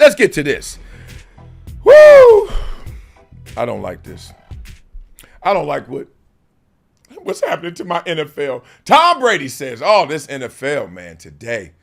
let's get to this. Woo! I don't like this. I don't like what's happening to my NFL. Tom Brady says, this NFL, man, today,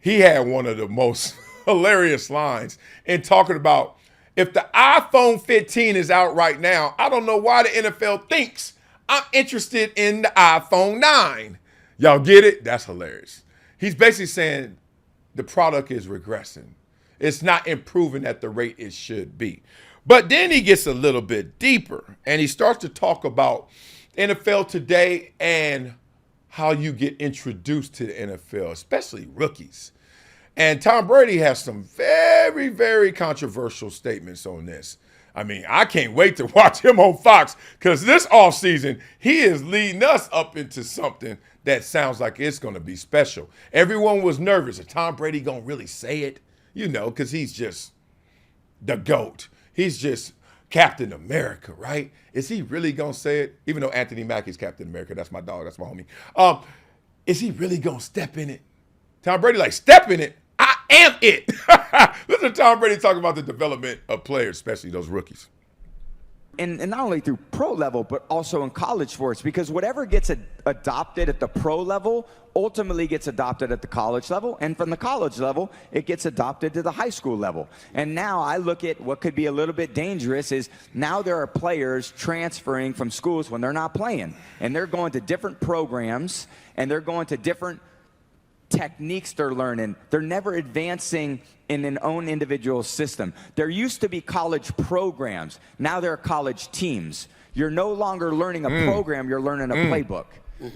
he had one of the most hilarious lines in talking about if the iPhone 15 is out right now, I don't know why the NFL thinks I'm interested in the iPhone 9. Y'all get it? That's hilarious. He's basically saying the product is regressing. It's not improving at the rate it should be. But then he gets a little bit deeper and he starts to talk about NFL today and how you get introduced to the NFL, especially rookies. And Tom Brady has some very, very controversial statements on this. I mean, I can't wait to watch him on Fox because this offseason, he is leading us up into something that sounds like it's going to be special. Everyone was nervous. Is Tom Brady going to really say it? You know, because he's just the GOAT. He's just Captain America, right? Is he really going to say it? Even though Anthony Mackie's Captain America. That's my dog. That's my homie. Is he really going to step in it? Tom Brady like, step in it. I am it. Listen to Tom Brady talk about the development of players, especially those rookies. And not only through pro level, but also in college sports, because whatever gets adopted at the pro level ultimately gets adopted at the college level. And from the college level, it gets adopted to the high school level. And now I look at what could be a little bit dangerous is now there are players transferring from schools when they're not playing. And they're going to different programs, and they're going to different techniques they're learning. They're never advancing in an own individual system. There used to be college programs. Now there are college teams. You're no longer learning a program, you're learning a playbook.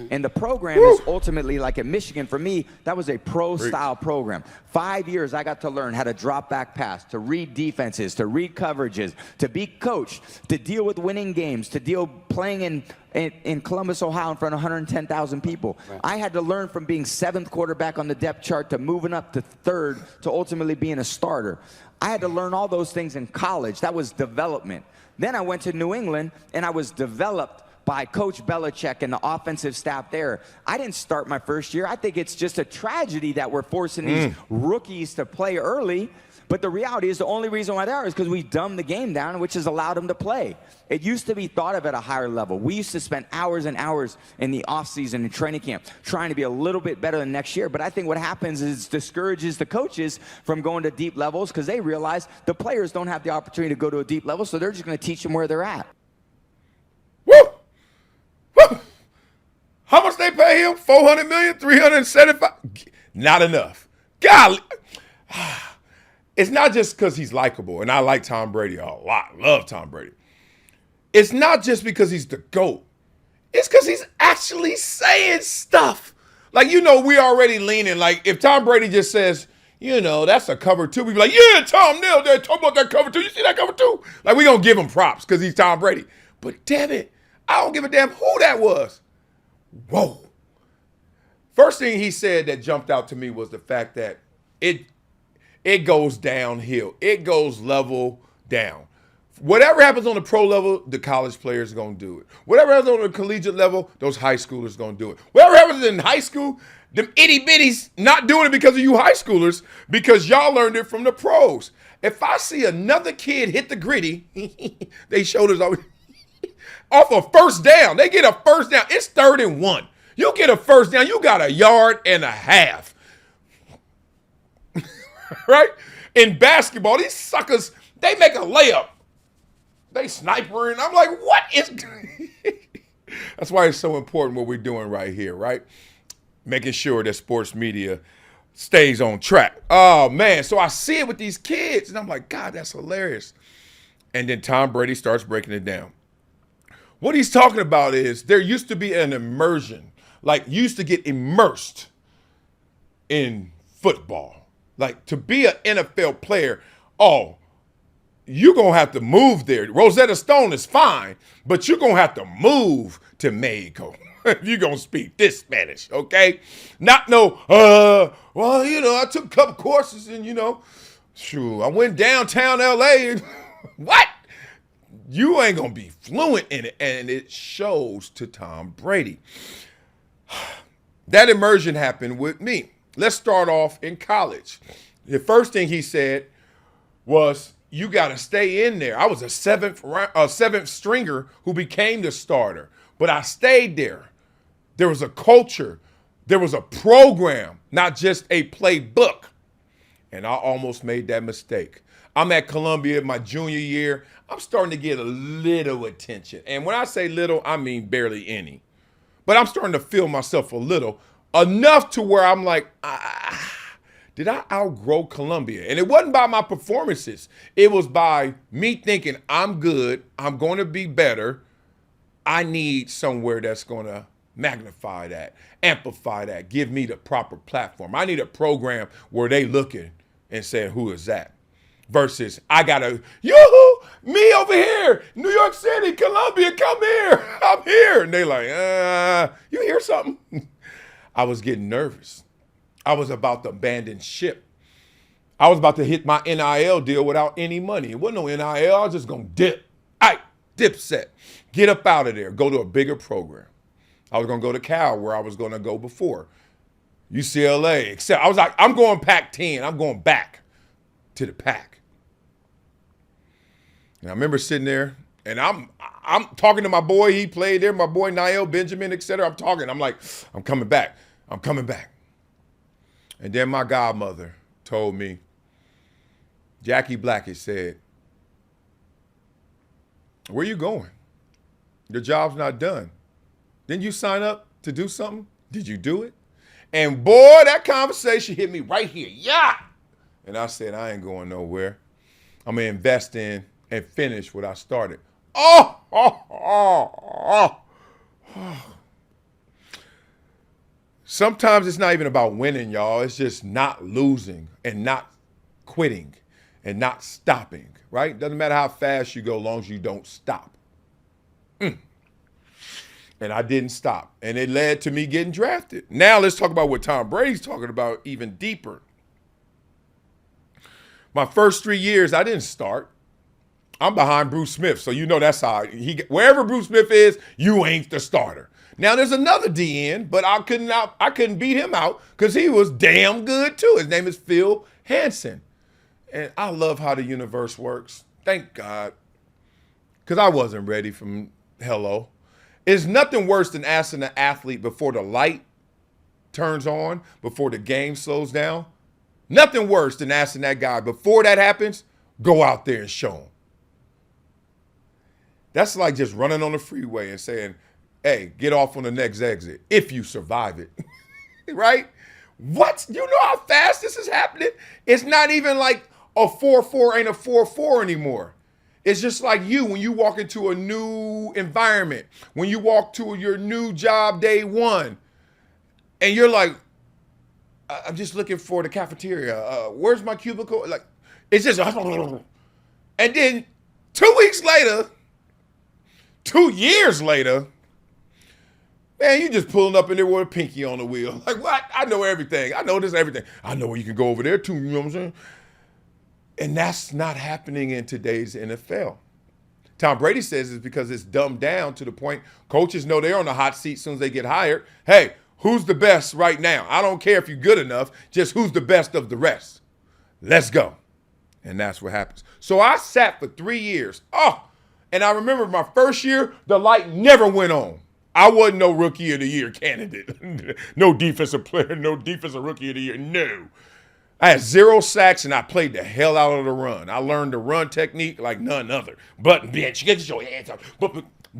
And the program is ultimately, like at Michigan, for me, that was a pro-style program. 5 years I got to learn how to drop back pass, to read defenses, to read coverages, to be coached, to deal with winning games, to deal playing in Columbus, Ohio in front of 110,000 people. Right. I had to learn from being 7th quarterback on the depth chart to moving up to 3rd to ultimately being a starter. I had to learn all those things in college. That was development. Then I went to New England, and I was developed by Coach Belichick and the offensive staff there. I didn't start my first year. I think it's just a tragedy that we're forcing these rookies to play early. But the reality is the only reason why they are is because we dumbed the game down, which has allowed them to play. It used to be thought of at a higher level. We used to spend hours and hours in the offseason and training camp trying to be a little bit better than next year. But I think what happens is it discourages the coaches from going to deep levels because they realize the players don't have the opportunity to go to a deep level, so they're just going to teach them where they're at. Woo! Woo! How much they pay him? $400 million, $375? Not enough. Golly. It's not just because he's likable, and I like Tom Brady a lot. Love Tom Brady. It's not just because he's the GOAT. It's because he's actually saying stuff. Like, you know, we already leaning. Like, if Tom Brady just says, you know, that's a cover 2, we be like, yeah, Tom nailed that. Talk about that cover 2. You see that cover 2? Like, we going to give him props because he's Tom Brady. But damn it, I don't give a damn who that was. Whoa. First thing he said that jumped out to me was the fact that it goes downhill. It goes level down. Whatever happens on the pro level, the college players are going to do it. Whatever happens on the collegiate level, those high schoolers are going to do it. Whatever happens in high school, them itty bitties not doing it because of you high schoolers, because y'all learned it from the pros. If I see another kid hit the gritty, they shoulders always off a first down. They get a first down. It's 3rd and 1. You get a first down, you got 1.5 yards. Right? In basketball, these suckers, they make a layup. They snipering. I'm like, what is That's why it's so important what we're doing right here, right? Making sure that sports media stays on track. Oh, man. So I see it with these kids, and I'm like, God, that's hilarious. And then Tom Brady starts breaking it down. What he's talking about is there used to be an immersion. Like, you used to get immersed in football. Like, to be an NFL player, you're going to have to move there. Rosetta Stone is fine, but you're going to have to move to Mexico if you're going to speak this Spanish, okay? Not no, well, you know, I took a couple courses and, you know, shoot, I went downtown L.A. What? You ain't going to be fluent in it, and it shows to Tom Brady. That immersion happened with me. Let's start off in college. The first thing he said, was you got to stay in there. I was a seventh stringer who became the starter, but I stayed there. There was a culture. There was a program, not just a playbook. And I almost made that mistake. I'm at Columbia my junior year. I'm starting to get a little attention. And when I say little, I mean barely any. But I'm starting to feel myself a little, enough to where I'm like, did I outgrow Columbia? And it wasn't by my performances. It was by me thinking, I'm good. I'm going to be better. I need somewhere that's going to magnify that, amplify that, give me the proper platform. I need a program where they looking and saying, who is that? Versus I got to, yoo-hoo, me over here, New York City, Columbia, come here. I'm here. And they like, you hear something? I was getting nervous. I was about to abandon ship. I was about to hit my NIL deal without any money. It wasn't no NIL. I was just going to dip. Dip set. Get up out of there. Go to a bigger program. I was going to go to Cal, where I was going to go before. UCLA. Except I was like, I'm going Pac-10. I'm going back to the Pac. And I remember sitting there, and I'm talking to my boy. He played there. My boy Niall Benjamin, et cetera. I'm talking. I'm like, I'm coming back. I'm coming back. And then my godmother told me, Jackie Blackett said, where you going? Your job's not done. Didn't you sign up to do something? Did you do it? And boy, that conversation hit me right here. Yeah. And I said, I ain't going nowhere. I'm going to invest in and finish what I started. Sometimes it's not even about winning, y'all. It's just not losing and not quitting and not stopping, right? Doesn't matter how fast you go, as long as you don't stop. And I didn't stop. And it led to me getting drafted. Now let's talk about what Tom Brady's talking about even deeper. My first 3 years, I didn't start. I'm behind Bruce Smith. So you know that's how wherever Bruce Smith is, you ain't the starter. Now there's another DN, but I couldn't beat him out because he was damn good too. His name is Phil Hansen. And I love how the universe works. Thank God. Because I wasn't ready from hello. It's nothing worse than asking an athlete before the light turns on, before the game slows down. Nothing worse than asking that guy before that happens, go out there and show him. That's like just running on the freeway and saying, hey, get off on the next exit if you survive it. Right? What? You know how fast this is happening? It's not even like a 4-4 ain't a 4-4 anymore. It's just like you when you walk into a new environment, when you walk to your new job day one, and you're like, I'm just looking for the cafeteria. Where's my cubicle? Like, it's just, and then 2 weeks later, 2 years later, man, you just pulling up in there with a pinky on the wheel. Like, what? I know everything. I know this everything. I know where you can go over there too, you know what I'm saying? And that's not happening in today's NFL. Tom Brady says it's because it's dumbed down to the point coaches know they're on the hot seat as soon as they get hired. Hey, who's the best right now? I don't care if you're good enough, just who's the best of the rest. Let's go. And that's what happens. So I sat for 3 years. And I remember my first year, the light never went on. I wasn't no rookie of the year candidate. No defensive player, no defensive rookie of the year, no. I had 0 sacks, and I played the hell out of the run. I learned the run technique like none other. Button bench, get your hands up.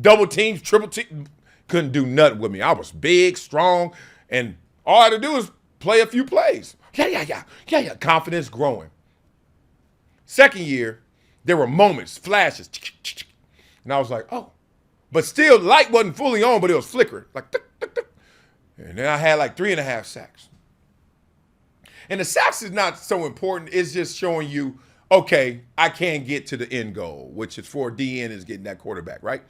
Double teams, triple teams, couldn't do nothing with me. I was big, strong, and all I had to do was play a few plays. Yeah. Confidence growing. Second year, there were moments, flashes, and I was like, oh. But still, the light wasn't fully on, but it was flickering. Like, tick, tick, tick. And then I had like 3.5 sacks. And the sacks is not so important. It's just showing you, okay, I can get to the end goal, which is for DN is getting that quarterback, right?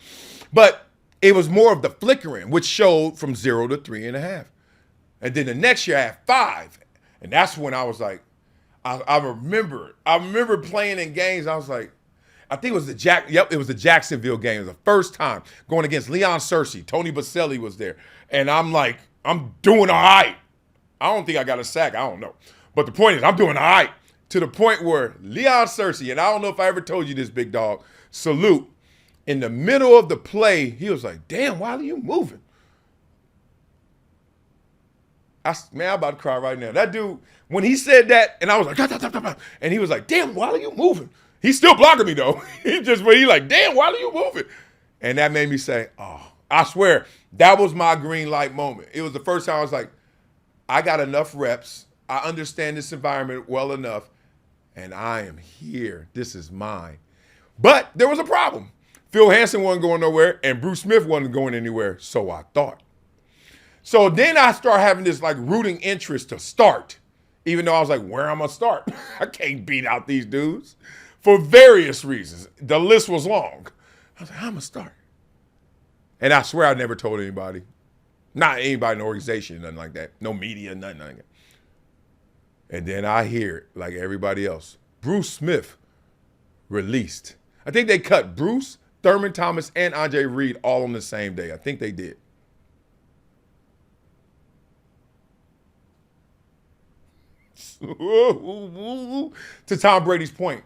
But it was more of the flickering, which showed from 0 to 3.5. And then the next year I had 5. And that's when I was like, I remember playing in games. I was like, I think it was it was the Jacksonville game. It was the first time going against Leon Searcy. Tony Baselli was there. And I'm like, I'm doing all right. I don't think I got a sack. I don't know. But the point is, I'm doing all right. to the point where Leon Searcy, and I don't know if I ever told you this, big dog, salute, in the middle of the play, he was like, damn, Wiley, you moving. Man, I'm about to cry right now. That dude, when he said that, and I was like, and he was like, damn, Wiley, you moving. He's still blocking me, though. He like, damn, Wiley, you moving. And that made me say, oh, I swear, that was my green light moment. It was the first time I was like, I got enough reps. I understand this environment well enough, and I am here. This is mine. But there was a problem. Phil Hansen wasn't going nowhere, and Bruce Smith wasn't going anywhere, so I thought. So then I start having this like rooting interest to start, even though I was like, where am I going to start? I can't beat out these dudes for various reasons. The list was long. I was like, I'm going to start. And I swear I never told anybody. Not anybody in the organization, nothing like that. No media, nothing like that. And then I hear it like everybody else. Bruce Smith released. I think they cut Bruce, Thurman Thomas, and Andre Reed all on the same day. I think they did. To Tom Brady's point,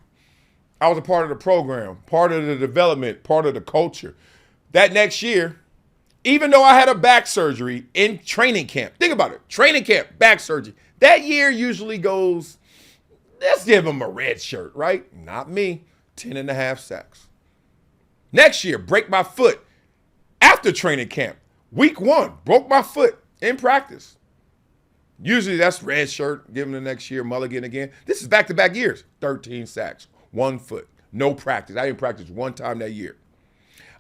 I was a part of the program, part of the development, part of the culture. That next year, even though I had a back surgery in training camp, think about it, training camp, back surgery, that year usually goes, let's give him a red shirt, right? Not me, 10.5 sacks. Next year, break my foot after training camp. Week 1, broke my foot in practice. Usually that's red shirt, give him the next year, mulligan again. This is back-to-back years, 13 sacks, 1 foot, no practice. I didn't practice one time that year.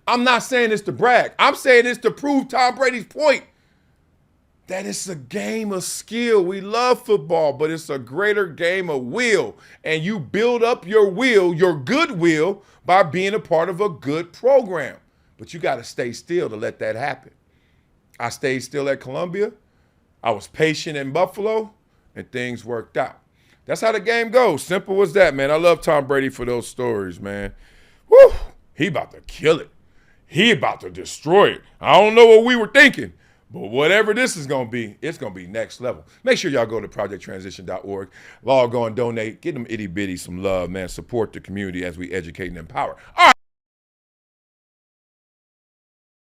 I'm not saying this to brag. I'm saying this to prove Tom Brady's point that it's a game of skill. We love football, but it's a greater game of will. And you build up your will, your goodwill, by being a part of a good program. But you got to stay still to let that happen. I stayed still at Columbia. I was patient in Buffalo, and things worked out. That's how the game goes. Simple as that, man. I love Tom Brady for those stories, man. Woo! He about to kill it. He about to destroy it. I don't know what we were thinking, but whatever this is going to be, it's going to be next level. Make sure y'all go to projecttransition.org. Log on, donate, get them itty-bitty some love, man. Support the community as we educate and empower. All right.